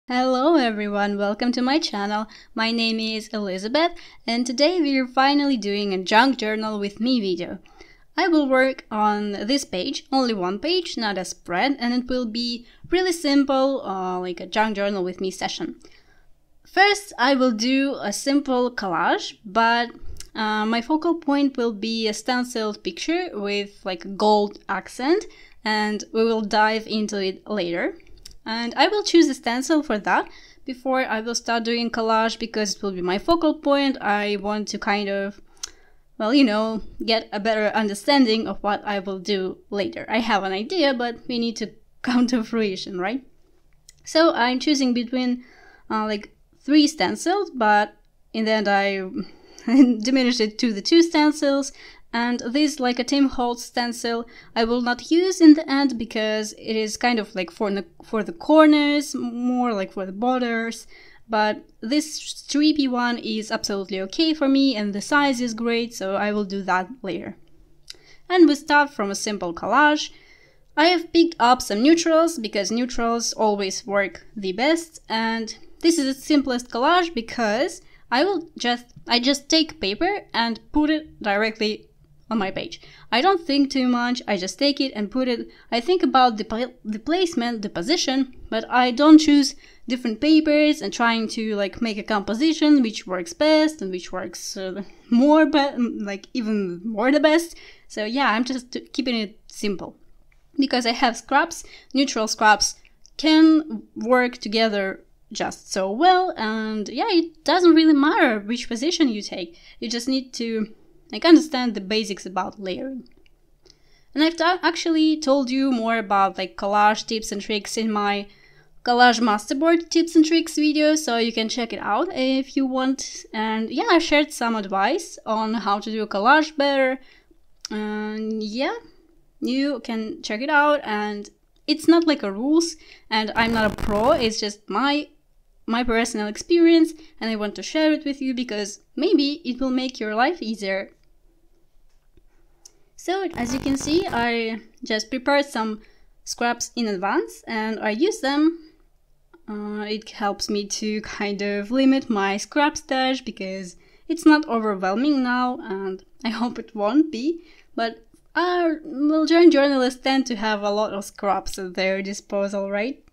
Hello everyone, welcome to my channel. My name is Elizabeth and today we are finally doing a junk journal with me video. I will work on this page, only one page, not a spread, and it will be really simple, like a junk journal with me session. First I will do a simple collage, but my focal point will be a stenciled picture with like a gold accent, and we will dive into it later. And I will choose a stencil for that before I will start doing collage because it will be my focal point. I want to kind of, well, get a better understanding of what I will do later. I have an idea, but we need to come to fruition, right? So I'm choosing between like 3 stencils, but in the end I diminished it to the 2 stencils. And this, like a Tim Holtz stencil, I will not use in the end because it is kind of like for the corners, more like for the borders. But this stripy one is absolutely okay for me and the size is great, so I will do that later. And we start from a simple collage. I have picked up some neutrals because neutrals always work the best, and this is the simplest collage because I just take paper and put it directly on my page. I don't think too much, I just take it and put it. I think about the placement, the position, but I don't choose different papers and trying to like make a composition which works best and which works even more the best. So yeah, I'm just keeping it simple. Because I have scraps, neutral scraps can work together just so well, and yeah, it doesn't really matter which position you take. You just need to understand the basics about layering. And I've actually told you more about like collage tips and tricks in my collage masterboard tips and tricks video, so you can check it out if you want. And yeah, I shared some advice on how to do a collage better. And yeah, you can check it out, and it's not like a rules, and I'm not a pro, it's just my personal experience, and I want to share it with you because maybe it will make your life easier. So as you can see, I just prepared some scraps in advance and I use them. It helps me to kind of limit my scrap stash because it's not overwhelming now, and I hope it won't be, but our junk journalists tend to have a lot of scraps at their disposal, right?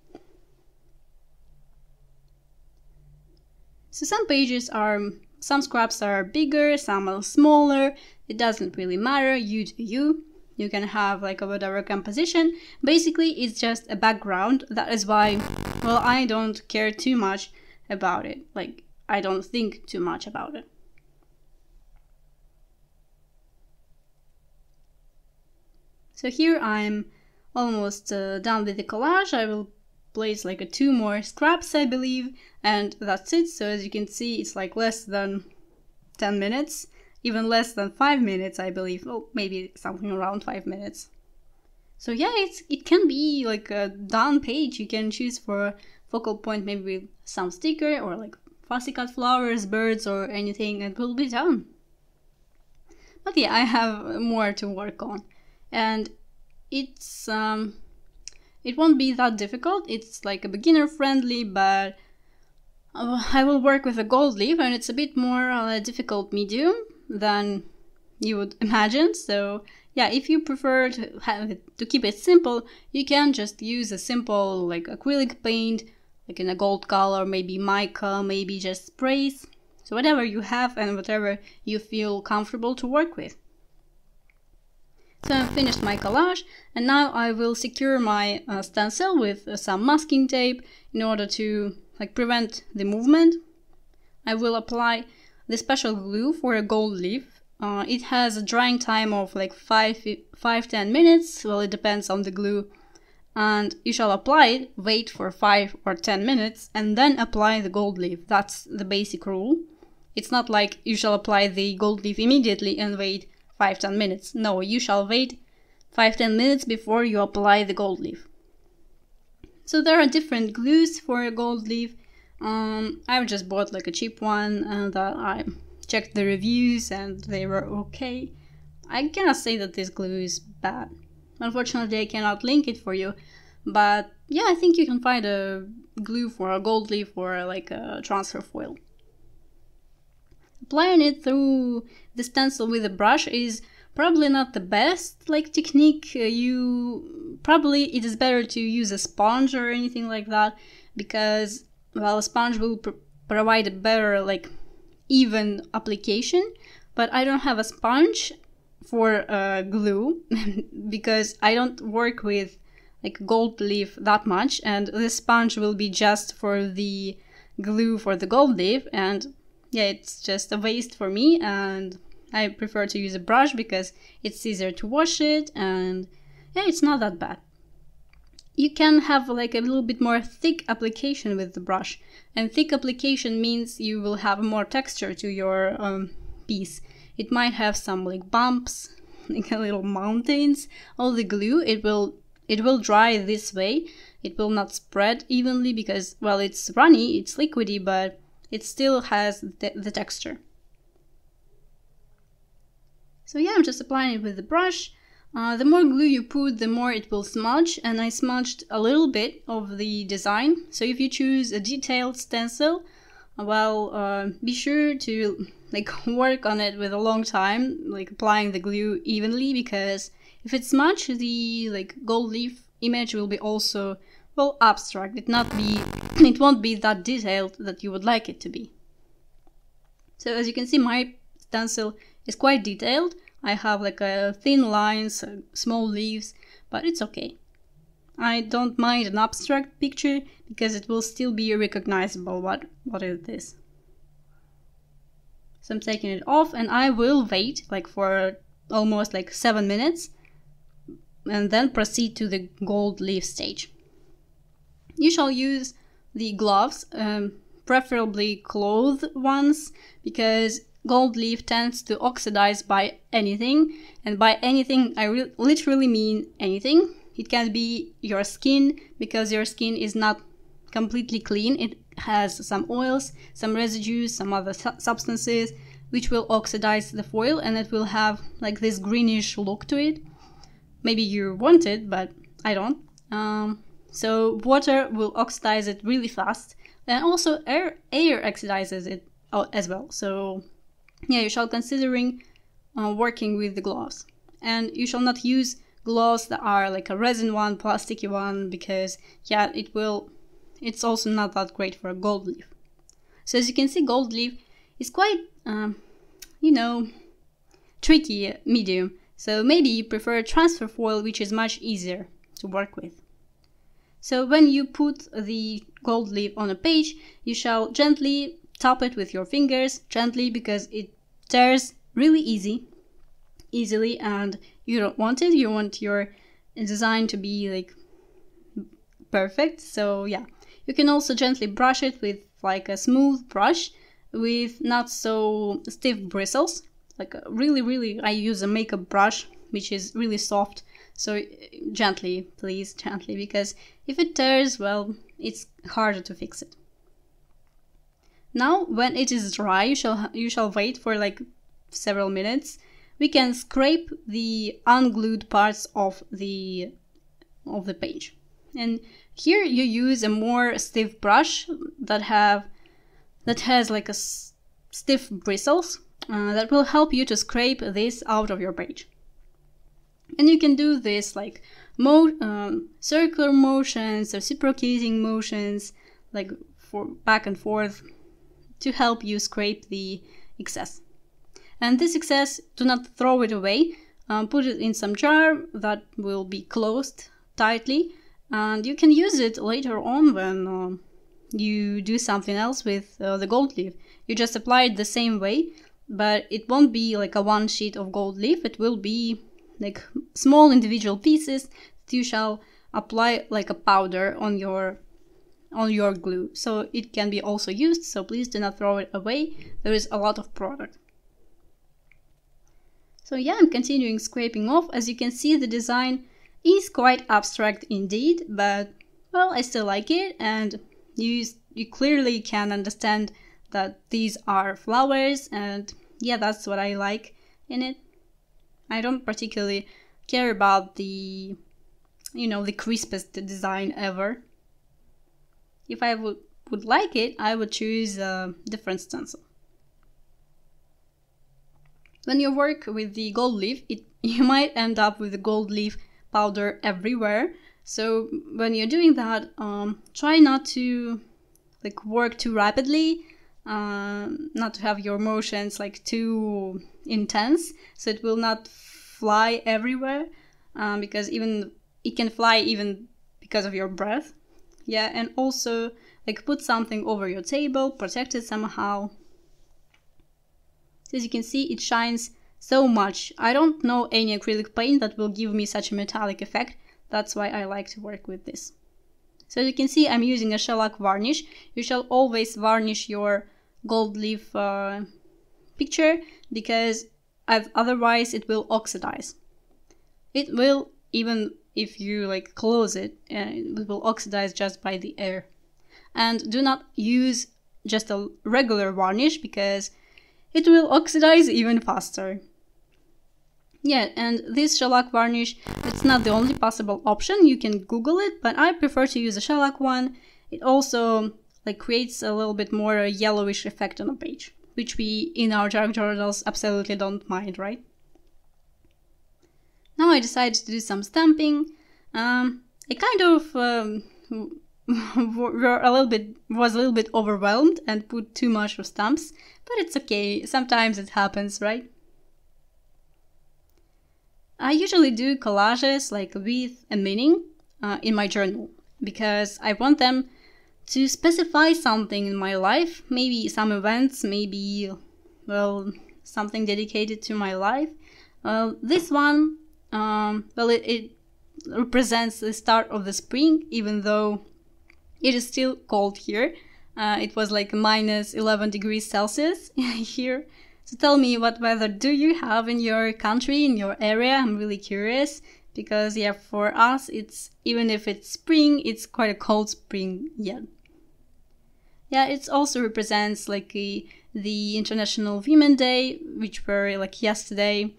So some scraps are bigger, some are smaller. It doesn't really matter, you do you. You can have like a whatever composition. Basically, it's just a background. That is why, well, I don't care too much about it. Like, I don't think too much about it. So here I'm almost done with the collage. I will place like 2 more scraps, I believe, and that's it. So as you can see, it's like less than 10 minutes, even less than 5 minutes, I believe. Well, maybe something around 5 minutes. So yeah, it can be like a done page. You can choose for a focal point, maybe with some sticker or like fussy cut flowers, birds, or anything, and it will be done. But yeah, I have more to work on, and it's it won't be that difficult. It's like a beginner friendly, but I will work with a gold leaf, and it's a bit more difficult medium than you would imagine. So yeah, if you prefer to keep it simple, you can just use a simple like acrylic paint, like in a gold color, maybe mica, maybe just sprays. So whatever you have and whatever you feel comfortable to work with. So I've finished my collage, and now I will secure my stencil with some masking tape in order to like prevent the movement. I will apply the special glue for a gold leaf. It has a drying time of like 5-10 minutes. Well, it depends on the glue. And you shall apply it, wait for 5 or 10 minutes, and then apply the gold leaf. That's the basic rule. It's not like you shall apply the gold leaf immediately and wait 5-10 minutes. No, you shall wait 5-10 minutes before you apply the gold leaf. So there are different glues for a gold leaf. I've just bought like a cheap one, and I checked the reviews and they were okay. I cannot say that this glue is bad. Unfortunately, I cannot link it for you, But yeah, I think you can find a glue for a gold leaf or like a transfer foil. Applying it through the stencil with a brush is probably not the best like technique. It is better to use a sponge or anything like that, because well, a sponge will provide a better like even application. But I don't have a sponge for glue because I don't work with like gold leaf that much, and this sponge will be just for the glue for the gold leaf, and yeah, it's just a waste for me, and I prefer to use a brush because it's easier to wash it, and yeah, it's not that bad. You can have like a little bit more thick application with the brush, and thick application means you will have more texture to your piece. It might have some like bumps, like a little mountains. All the glue, it will dry this way. It will not spread evenly because, well, it's runny, it's liquidy, but it still has the texture. So yeah, I'm just applying it with the brush. The more glue you put, the more it will smudge, and I smudged a little bit of the design. So if you choose a detailed stencil, well, be sure to like work on it with a long time, like applying the glue evenly, because if it's smudged, the like gold leaf image will be also, well, abstract. It won't be that detailed that you would like it to be. So as you can see, my stencil is quite detailed. I have like thin lines, small leaves, but it's okay. I don't mind an abstract picture because it will still be recognizable what it is. So I'm taking it off, and I will wait like for almost like 7 minutes and then proceed to the gold leaf stage. You shall use the gloves, preferably cloth ones, because gold leaf tends to oxidize by anything, and by anything I literally mean anything. It can be your skin, because your skin is not completely clean. It has some oils, some residues, some other substances which will oxidize the foil, and it will have like this greenish look to it. Maybe you want it, but I don't. So water will oxidize it really fast, and also air oxidizes it as well. So yeah, you shall considering working with the gloves, and you shall not use gloves that are like a resin one, plasticky one, because yeah, it's also not that great for a gold leaf. So as you can see, gold leaf is quite tricky medium, so maybe you prefer transfer foil, which is much easier to work with. So when you put the gold leaf on a page, you shall gently tap it with your fingers, gently, because it tears really easily, and you don't want it. You want your design to be like perfect. So yeah, you can also gently brush it with like a smooth brush with not so stiff bristles. Like really, I use a makeup brush which is really soft. So gently, please, gently, because if it tears, well, it's harder to fix it. Now, when it is dry, you shall wait for like several minutes. We can scrape the unglued parts of the page, and here you use a more stiff brush that has like a stiff bristles that will help you to scrape this out of your page. And you can do this like circular motions, reciprocating motions, like for back and forth, to help you scrape the excess. And this excess, do not throw it away. Put it in some jar that will be closed tightly, and you can use it later on when you do something else with the gold leaf. You just apply it the same way, but it won't be like a one sheet of gold leaf. It will be like small individual pieces that you shall apply like a powder on your glue. So it can be also used, so please do not throw it away. There is a lot of product. So yeah, I'm continuing scraping off. As you can see, the design is quite abstract indeed, but well, I still like it, and you clearly can understand that these are flowers, and yeah, that's what I like in it. I don't particularly care about the you know, the crispest design ever. If I would like it, I would choose a different stencil. When you work with the gold leaf, you might end up with the gold leaf powder everywhere. So when you're doing that, try not to like work too rapidly, not to have your motions like too intense, so it will not fly everywhere, because even it can fly even because of your breath. Yeah, and also like put something over your table, protect it somehow. As you can see, it shines so much. I don't know any acrylic paint that will give me such a metallic effect. That's why I like to work with this. So as you can see, I'm using a shellac varnish. You shall always varnish your gold leaf picture, because otherwise it will oxidize. It will, even if you like close it, it will oxidize just by the air. And do not use just a regular varnish, because it will oxidize even faster. Yeah, and this shellac varnish, it's not the only possible option. You can Google it, but I prefer to use a shellac one. It also like creates a little bit more a yellowish effect on a page, which we in our junk journals absolutely don't mind, right? Now I decided to do some stamping. I kind of was a little bit overwhelmed and put too much of stamps, but it's okay. Sometimes it happens, right? I usually do collages like with a meaning in my journal, because I want them to specify something in my life, maybe some events, maybe, well, something dedicated to my life. This one, well, it represents the start of the spring, even though it is still cold here. It was like minus 11 degrees Celsius here. So tell me, what weather do you have in your country, in your area? I'm really curious, because yeah, for us, it's, even if it's spring, it's quite a cold spring yet. Yeah, it also represents like the International Women's Day, which were like yesterday.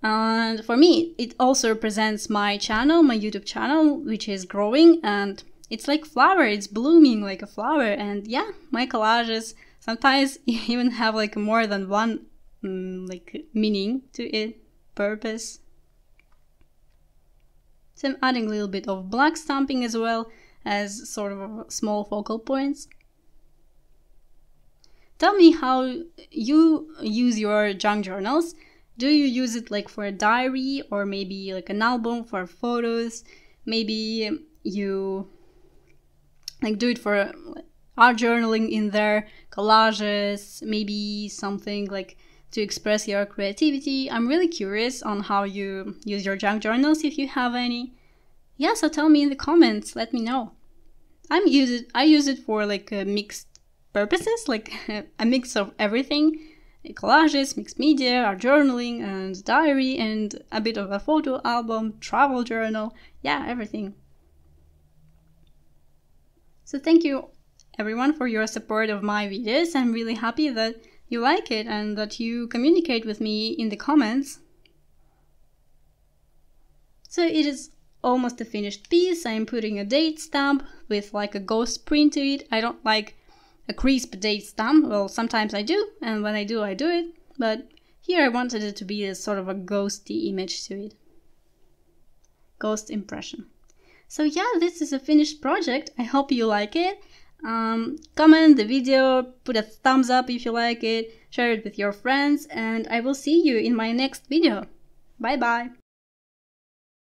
And for me, it also represents my channel, my YouTube channel, which is growing, and it's like flower, it's blooming like a flower. And yeah, my collages sometimes even have like more than one like meaning to it, purpose. So I'm adding a little bit of black stamping as well as sort of small focal points. Tell me how you use your junk journals. Do you use it like for a diary, or maybe like an album for photos? Maybe you like do it for art journaling in there, collages, maybe something like to express your creativity. I'm really curious on how you use your junk journals, if you have any. Yeah, so tell me in the comments, let me know. I use it for like mixed purposes, like a mix of everything. Collages, mixed media, art journaling, and diary, and a bit of a photo album, travel journal, yeah, everything. So thank you everyone for your support of my videos. I'm really happy that you like it and that you communicate with me in the comments. So it is almost a finished piece. I'm putting a date stamp with like a ghost print to it. I don't like a crisp date stamp. Well, sometimes I do, and when I do it. But here I wanted it to be a sort of a ghosty image to it. Ghost impression. So yeah, this is a finished project. I hope you like it. Comment the video, put a thumbs up if you like it, share it with your friends, and I will see you in my next video. Bye bye!